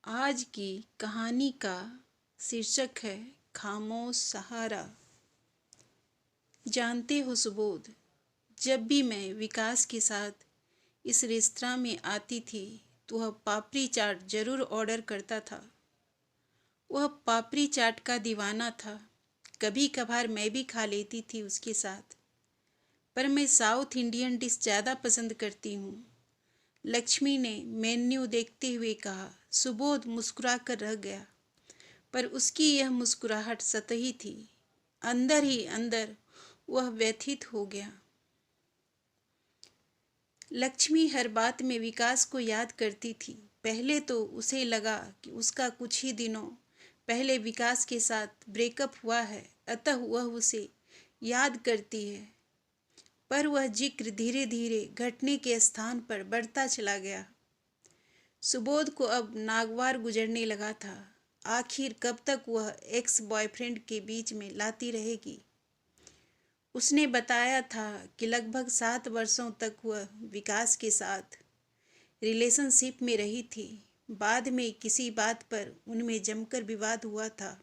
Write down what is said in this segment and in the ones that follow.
आज की कहानी का शीर्षक है खामोश सहारा। जानते हो सुबोध, जब भी मैं विकास के साथ इस रेस्तरां में आती थी तो वह पापड़ी चाट जरूर ऑर्डर करता था। वह पापड़ी चाट का दीवाना था। कभी कभार मैं भी खा लेती थी उसके साथ, पर मैं साउथ इंडियन डिश ज़्यादा पसंद करती हूँ। लक्ष्मी ने मेन्यू देखते हुए कहा। सुबोध मुस्कुरा कर रह गया, पर उसकी यह मुस्कुराहट सतही थी। अंदर ही अंदर वह व्यथित हो गया। लक्ष्मी हर बात में विकास को याद करती थी। पहले तो उसे लगा कि उसका कुछ ही दिनों पहले विकास के साथ ब्रेकअप हुआ है, अतः वह उसे याद करती है। पर वह जिक्र धीरे धीरे घटने के स्थान पर बढ़ता चला गया। सुबोध को अब नागवार गुजरने लगा था। आखिर कब तक वह एक्स बॉयफ्रेंड के बीच में लाती रहेगी। उसने बताया था कि लगभग 7 वर्षों तक वह विकास के साथ रिलेशनशिप में रही थी। बाद में किसी बात पर उनमें जमकर विवाद हुआ था,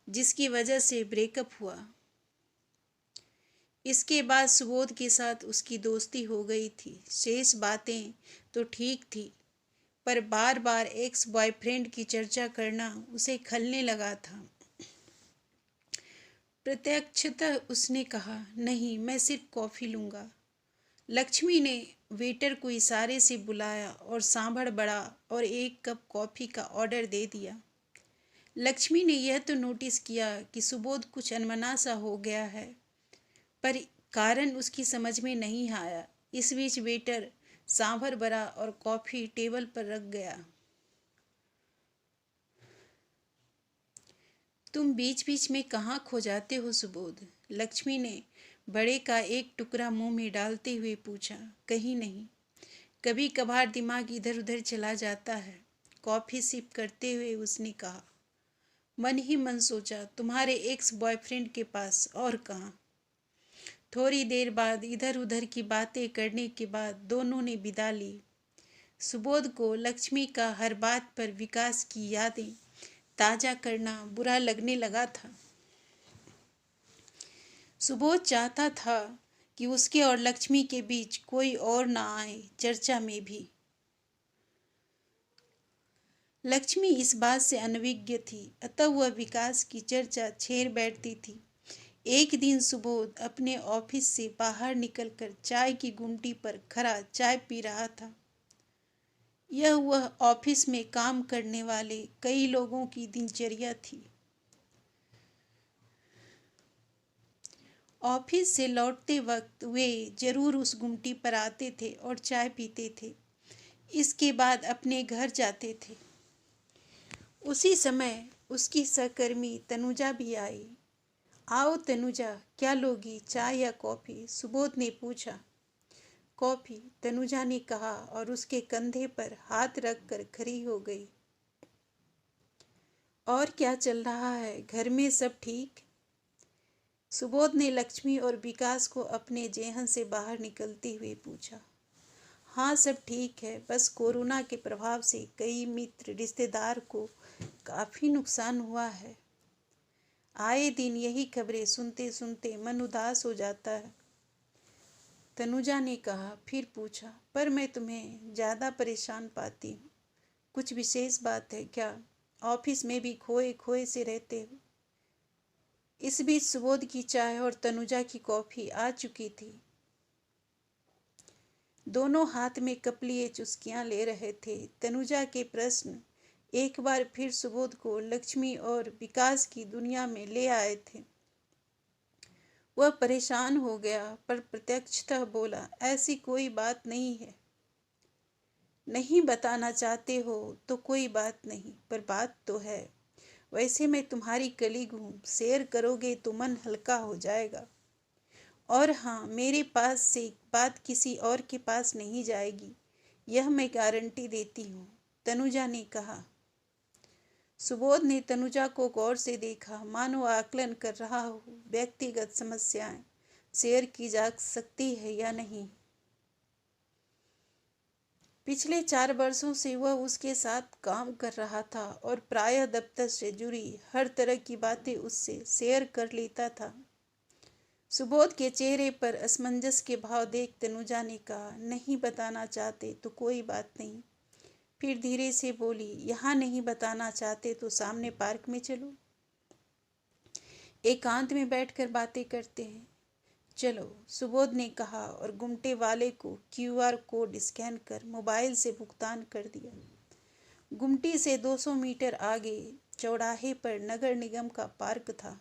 जिसकी वजह से ब्रेकअप हुआ। इसके बाद सुबोध के साथ उसकी दोस्ती हो गई थी। शेष बातें तो ठीक थी, पर बार बार एक्स बॉयफ्रेंड की चर्चा करना उसे खलने लगा था। प्रत्यक्षतः उसने कहा, नहीं, मैं सिर्फ कॉफ़ी लूँगा। लक्ष्मी ने वेटर को इशारे से बुलाया और सांभर बड़ा और 1 कप कॉफ़ी का ऑर्डर दे दिया। लक्ष्मी ने यह तो नोटिस किया कि सुबोध कुछ अनमना सा हो गया है, पर कारण उसकी समझ में नहीं आया। इस बीच वेटर सांभर बड़ा और कॉफ़ी टेबल पर रख गया। तुम बीच बीच में कहाँ खो जाते हो सुबोध? लक्ष्मी ने बड़े का एक टुकड़ा मुंह में डालते हुए पूछा। कहीं नहीं, कभी कभार दिमाग इधर उधर चला जाता है। कॉफ़ी सिप करते हुए उसने कहा। मन ही मन सोचा, तुम्हारे एक्स बॉयफ्रेंड के पास और कहाँ। थोड़ी देर बाद इधर उधर की बातें करने के बाद दोनों ने विदा ली। सुबोध को लक्ष्मी का हर बात पर विकास की यादें ताज़ा करना बुरा लगने लगा था। सुबोध चाहता था कि उसके और लक्ष्मी के बीच कोई और ना आए चर्चा में भी। लक्ष्मी इस बात से अनभिज्ञ थी, अतः वह विकास की चर्चा छेड़ बैठती थी। एक दिन सुबोध अपने ऑफिस से बाहर निकलकर चाय की गुमटी पर खड़ा चाय पी रहा था। यह वह ऑफिस में काम करने वाले कई लोगों की दिनचर्या थी। ऑफिस से लौटते वक्त वे जरूर उस गुमटी पर आते थे और चाय पीते थे। इसके बाद अपने घर जाते थे। उसी समय उसकी सहकर्मी तनुजा भी आई। आओ तनुजा, क्या लोगी, चाय या कॉफ़ी? सुबोध ने पूछा। कॉफ़ी, तनुजा ने कहा और उसके कंधे पर हाथ रखकर खड़ी हो गई। और क्या चल रहा है, घर में सब ठीक? सुबोध ने लक्ष्मी और विकास को अपने जेहन से बाहर निकलते हुए पूछा। हाँ, सब ठीक है, बस कोरोना के प्रभाव से कई मित्र रिश्तेदार को काफ़ी नुकसान हुआ है। आए दिन यही खबरें सुनते सुनते मन उदास हो जाता है, तनुजा ने कहा। फिर पूछा, पर मैं तुम्हें ज़्यादा परेशान पाती हूँ। कुछ विशेष बात है क्या? ऑफिस में भी खोए खोए से रहते हो? इस बीच सुबोध की चाय और तनुजा की कॉफ़ी आ चुकी थी। दोनों हाथ में कप लिए चुस्कियाँ ले रहे थे। तनुजा के प्रश्न एक बार फिर सुबोध को लक्ष्मी और विकास की दुनिया में ले आए थे। वह परेशान हो गया, पर प्रत्यक्षतः बोला, ऐसी कोई बात नहीं है। नहीं बताना चाहते हो तो कोई बात नहीं, पर बात तो है। वैसे मैं तुम्हारी कलीग हूँ, शेयर करोगे तो मन हल्का हो जाएगा। और हाँ, मेरे पास से बात किसी और के पास नहीं जाएगी, यह मैं गारंटी देती हूँ, तनुजा ने कहा। सुबोध ने तनुजा को गौर से देखा, मानो आकलन कर रहा हो व्यक्तिगत समस्याएं शेयर की जा सकती है या नहीं। पिछले 4 वर्षों से वह उसके साथ काम कर रहा था और प्रायः दफ्तर से जुड़ी हर तरह की बातें उससे शेयर कर लेता था। सुबोध के चेहरे पर असमंजस के भाव देख तनुजा ने कहा, नहीं बताना चाहते तो कोई बात नहीं। फिर धीरे से बोली, यहाँ नहीं बताना चाहते तो सामने पार्क में चलो, एकांत में बैठकर बातें करते हैं। चलो, सुबोध ने कहा और गुमटे वाले को क्यूआर कोड स्कैन कर मोबाइल से भुगतान कर दिया। गुमटी से 200 मीटर आगे चौराहे पर नगर निगम का पार्क था।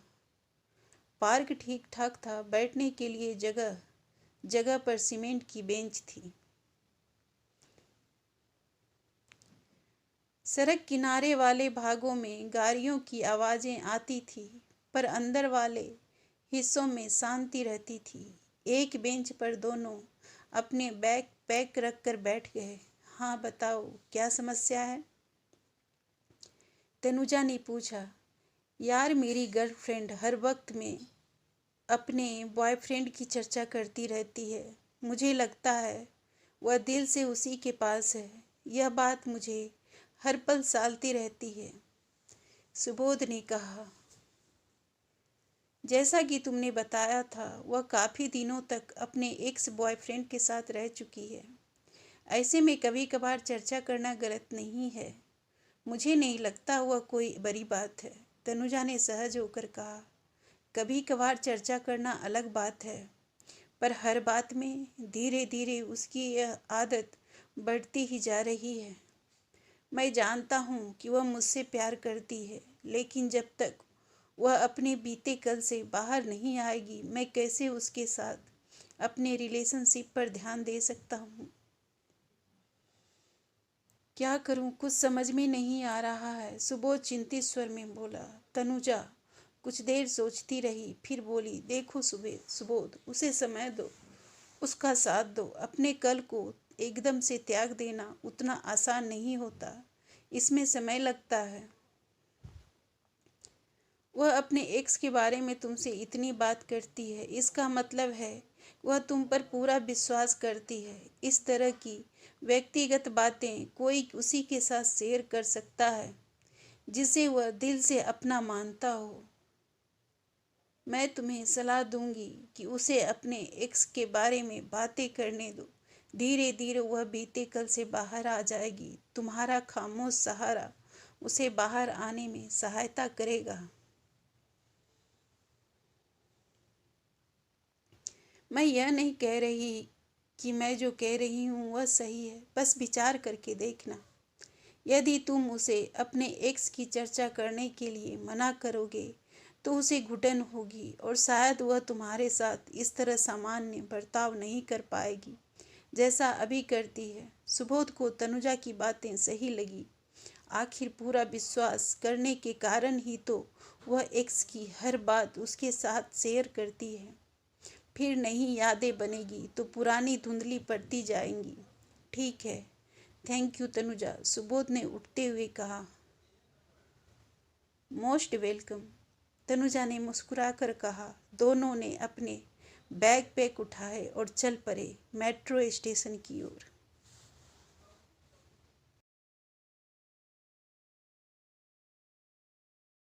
पार्क ठीक ठाक था, बैठने के लिए जगह जगह पर सीमेंट की बेंच थी। सड़क किनारे वाले भागों में गाड़ियों की आवाज़ें आती थी, पर अंदर वाले हिस्सों में शांति रहती थी। एक बेंच पर दोनों अपने बैग पैक रखकर बैठ गए। हाँ बताओ, क्या समस्या है? तनुजा ने पूछा। यार, मेरी गर्लफ्रेंड हर वक्त में अपने बॉयफ्रेंड की चर्चा करती रहती है। मुझे लगता है वह दिल से उसी के पास है। यह बात मुझे हर पल सालती रहती है। सुबोध ने कहा, जैसा कि तुमने बताया था, वह काफ़ी दिनों तक अपने एक्स बॉयफ्रेंड के साथ रह चुकी है। ऐसे में कभी कभार चर्चा करना गलत नहीं है। मुझे नहीं लगता वह कोई बड़ी बात है। तनुजा ने सहज होकर कहा, कभी कभार चर्चा करना अलग बात है, पर हर बात में धीरे धीरे उसकी यह आदत बढ़ती ही जा रही है। मैं जानता हूँ कि वह मुझसे प्यार करती है, लेकिन जब तक वह अपने बीते कल से बाहर नहीं आएगी, मैं कैसे उसके साथ अपने रिलेशनशिप पर ध्यान दे सकता हूँ? क्या करूँ, कुछ समझ में नहीं आ रहा है, सुबोध चिंतित स्वर में बोला। तनुजा कुछ देर सोचती रही, फिर बोली, देखो सुबोध, उसे समय दो, उसका साथ दो। अपने कल को एकदम से त्याग देना उतना आसान नहीं होता, इसमें समय लगता है। वह अपने एक्स के बारे में तुमसे इतनी बात करती है, इसका मतलब है वह तुम पर पूरा विश्वास करती है। इस तरह की व्यक्तिगत बातें कोई उसी के साथ शेयर कर सकता है जिसे वह दिल से अपना मानता हो। मैं तुम्हें सलाह दूंगी कि उसे अपने एक्स के बारे में बातें करने दो। धीरे धीरे वह बीते कल से बाहर आ जाएगी। तुम्हारा खामोश सहारा उसे बाहर आने में सहायता करेगा। मैं यह नहीं कह रही कि मैं जो कह रही हूँ वह सही है, बस विचार करके देखना। यदि तुम उसे अपने एक्स की चर्चा करने के लिए मना करोगे तो उसे घुटन होगी और शायद वह तुम्हारे साथ इस तरह सामान्य बर्ताव नहीं कर पाएगी जैसा अभी करती है। सुबोध को तनुजा की बातें सही लगी। आखिर पूरा विश्वास करने के कारण ही तो वह एक्स की हर बात उसके साथ शेयर करती है। फिर नई यादें बनेगी तो पुरानी धुंधली पड़ती जाएंगी। ठीक है, थैंक यू तनुजा, सुबोध ने उठते हुए कहा। मोस्ट वेलकम, तनुजा ने मुस्कुराकर कहा। दोनों ने अपने बैग पैक उठाए और चल पड़े मेट्रो स्टेशन की ओर।